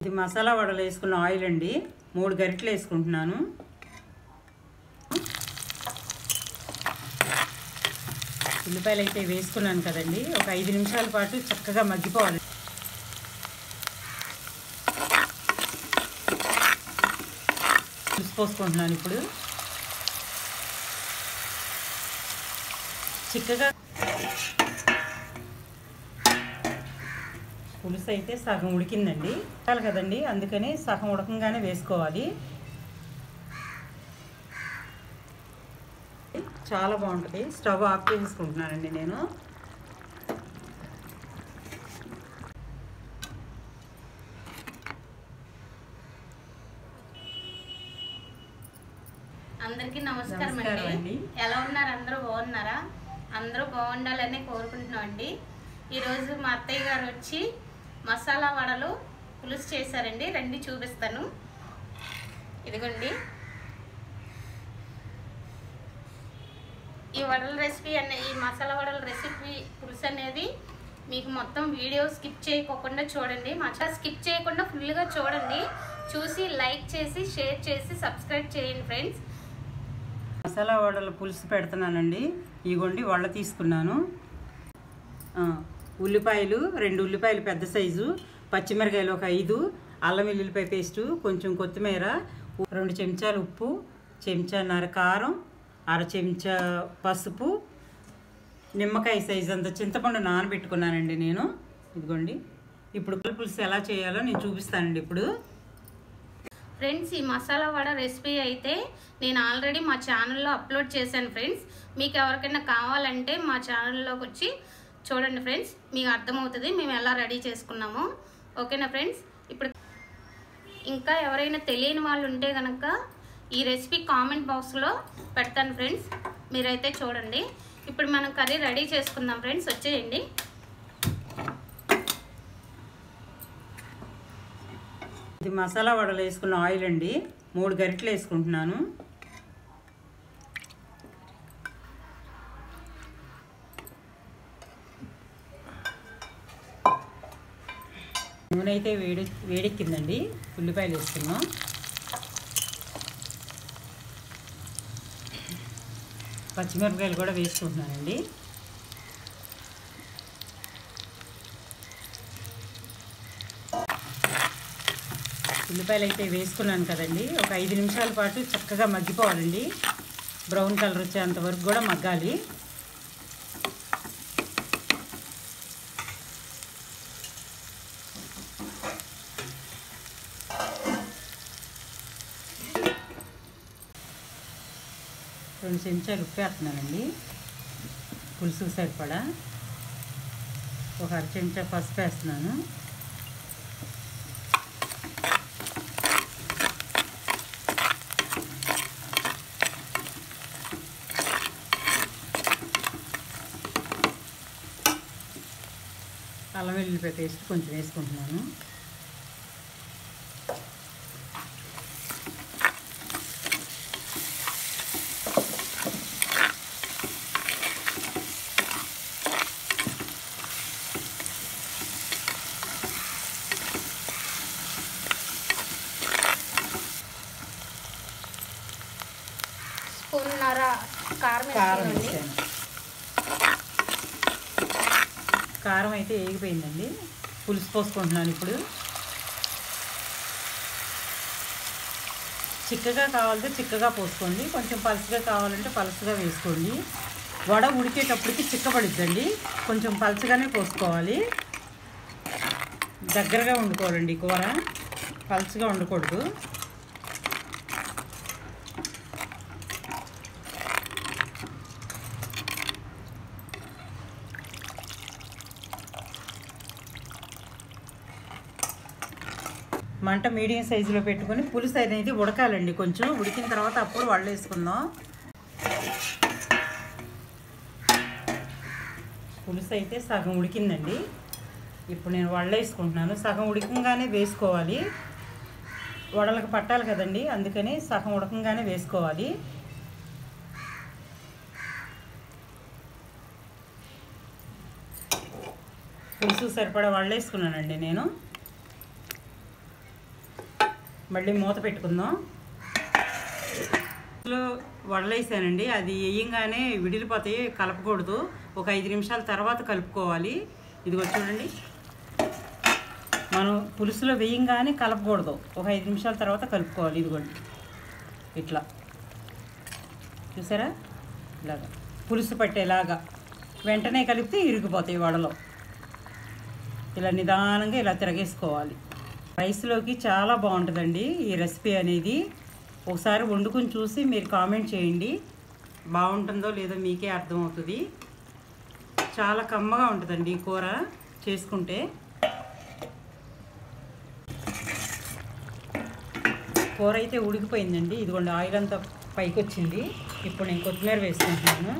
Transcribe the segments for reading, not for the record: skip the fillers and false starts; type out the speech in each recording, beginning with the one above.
ఇది మసాలా వడలు వేసుకున్న ఆయిల్ అండి, 3 గరిటెలు వేసుకుంటున్నాను. ఉల్లిపాయలు అయితే వేసుకున్నాను కదండి, ఒక 5 నిమిషాల పాటు చక్కగా మగ్గిపోవాలి. పులుసు పోసుకుంటున్నాను. ఇప్పుడు చిక్కగా పులుసు అయితే సగం ఉడికిందండి, చాలు కదండి, అందుకని సగం ఉడకంగానే వేసుకోవాలి. చాలా బాగుంటుంది. స్టవ్ ఆఫ్ చేసుకుంటున్నానండి నేను. అందరికీ నమస్కారం అండి. ఎలా ఉన్నారు? అందరూ బాగున్నారా? అందరూ బాగుండాలని కోరుకుంటున్నాం అండి. ఈరోజు మా అత్తయ్య గారు వచ్చి మసాలా వడలు పులుసు చేశారండి. రండి చూపిస్తాను. ఇదిగోండి, ఈ వడల రెసిపీ ఈ మసాలా వడల రెసిపీ పులుసు అనేది మీకు మొత్తం వీడియో స్కిప్ చేయకుండా చూడండి. స్కిప్ చేయకుండా ఫుల్గా చూడండి. చూసి లైక్ చేసి షేర్ చేసి సబ్స్క్రైబ్ చేయండి ఫ్రెండ్స్. మసాలా వడల పులుసు పెడుతున్నానండి. ఇగోండి వడ తీసుకున్నాను. ఉల్లిపాయలు 2 ఉల్లిపాయలు పెద్ద సైజు, పచ్చిమిరకాయలు ఒక 5, అల్లం వెల్లుల్లిపాయ పేస్టు, కొంచెం కొత్తిమీర, 2 చెంచాలు ఉప్పు, చెంచాన్నర కారం, 1/2 చెంచా పసుపు, నిమ్మకాయ సైజు అంత చింతపండు నానబెట్టుకున్నానండి నేను. ఇదిగోండి, ఇప్పుడు పులుసు ఎలా చేయాలో నేను చూపిస్తానండి. ఇప్పుడు ఫ్రెండ్స్, ఈ మసాలా వడ రెసిపీ అయితే నేను ఆల్రెడీ మా ఛానల్లో అప్లోడ్ చేశాను ఫ్రెండ్స్. మీకు ఎవరికైనా కావాలంటే మా ఛానల్లోకి వచ్చి చూడండి ఫ్రెండ్స్, మీకు అర్థమవుతుంది మేము ఎలా రెడీ చేసుకున్నామో. ఓకేనా ఫ్రెండ్స్? ఇప్పుడు ఇంకా ఎవరైనా తెలియని వాళ్ళు ఉంటే కనుక ఈ రెసిపీ కామెంట్ బాక్స్లో పెడతాను ఫ్రెండ్స్, మీరైతే చూడండి. ఇప్పుడు మనం కర్రీ రెడీ చేసుకుందాం ఫ్రెండ్స్, వచ్చేయండి. ఇది మసాలా వడలు వేసుకున్న ఆయిల్ అండి, 3 గరిటెలు వేసుకుంటున్నాను. నూనె అయితే వేడెక్కిందండి. ఉల్లిపాయలు వేసుకున్నాం. పచ్చిమిరపకాయలు కూడా వేసుకుంటున్నానండి. ఉల్లిపాయలు అయితే వేసుకున్నాను కదండి, ఒక 5 నిమిషాల పాటు చక్కగా మగ్గిపోవాలండి. బ్రౌన్ కలర్ వచ్చేంత వరకు కూడా మగ్గాలి. రెండు చెంచాలు ఉప్పు వేస్తున్నానండి పులుసుకు సరిపడా. ఒక 1/2 చెంచా పసుపు వేస్తున్నాను. అల్లం వెల్లుల్లిపాయ పేస్ట్ కొంచెం వేసుకుంటున్నాను. స్పూన్నర కారం వేసాను. కారం అయితే వేగిపోయిందండి. పులుసు పోసుకుంటున్నాను. ఇప్పుడు చిక్కగా కావాలంటే చిక్కగా పోసుకోండి, కొంచెం పలుసుగా కావాలంటే పలుసుగా వేసుకోండి. వడ ఉడికేటప్పటికి చిక్కబడిద్దండి, కొంచెం పలుచగానే పోసుకోవాలి. దగ్గరగా వండుకోవాలండి కూర, పలుచగా వండకూడదు. మంట మీడియం సైజులో పెట్టుకొని పులుసు అనేది ఉడకాలండి. కొంచెం ఉడికిన తర్వాత అప్పుడు వడలు వేసుకుందాం. పులుసు అయితే సగం ఉడికిందండి. ఇప్పుడు నేను వడలు వేసుకుంటున్నాను. సగం ఉడికంగానే వేసుకోవాలి, వడలకు పట్టాలి కదండి, అందుకని సగం ఉడకంగానే వేసుకోవాలి. పులుసు సరిపడా వడలు వేసుకున్నానండి నేను. మళ్ళీ మూత పెట్టుకుందాం. వడలేసానండి, అది వేయంగానే విడిలిపోతాయి, కలపకూడదు. ఒక 5 నిమిషాల తర్వాత కలుపుకోవాలి. ఇదిగో చూడండి, మనం పులుసులో వేయంగానే కలపకూడదు, ఒక 5 నిమిషాల తర్వాత కలుపుకోవాలి. ఇదిగోండి ఇట్లా చూసారా, ఇలాగా పులుసు పట్టేలాగా వెంటనే కలిపితే ఇరిగిపోతాయి వడలో. ఇలా నిదానంగా ఇలా తిరగేసుకోవాలి. రైస్లోకి చాలా బాగుంటుందండి ఈ రెసిపీ అనేది. ఒకసారి వండుకొని చూసి మీరు కామెంట్ చేయండి, బాగుంటుందో లేదో మీకే అర్థమవుతుంది. చాలా కమ్మగా ఉంటుందండి ఈ కూర చేసుకుంటే. కూర అయితే ఉడికిపోయిందండి. ఇదిగోండి ఆయిల్ అంతా పైకి వచ్చింది. ఇప్పుడు నేను కొత్తిమీర వేసుకుంటున్నాను.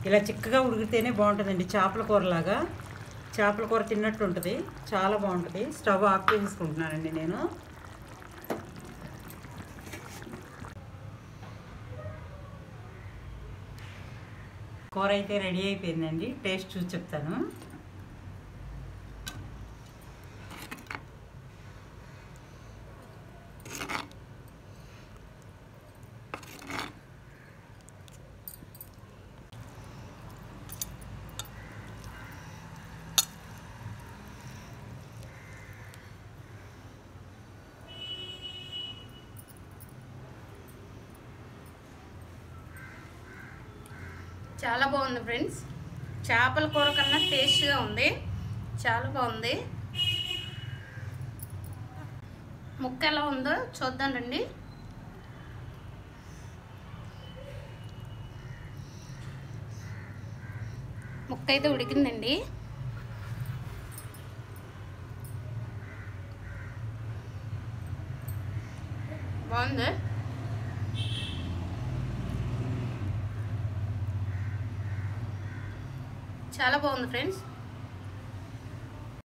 ఇలా చిక్కగా ఉడికితేనే బాగుంటుందండి, చేపల కూరలాగా. చేపల కూర తిన్నట్టు ఉంటుంది, చాలా బాగుంటుంది. స్టవ్ ఆఫ్ చేసుకుంటున్నానండి నేను. కూర అయితే రెడీ అయిపోయిందండి, టేస్ట్ చూసి చెప్తాను. చాలా బాగుంది ఫ్రెండ్స్, చేపల కూర కన్నా టేస్ట్గా ఉంది, చాలా బాగుంది. ముక్క ఎలా ఉందో చూద్దాం రండి. ముక్క అయితే ఉడికిందండి. బాగుంది. చాలా బాగుంది ఫ్రెండ్స్.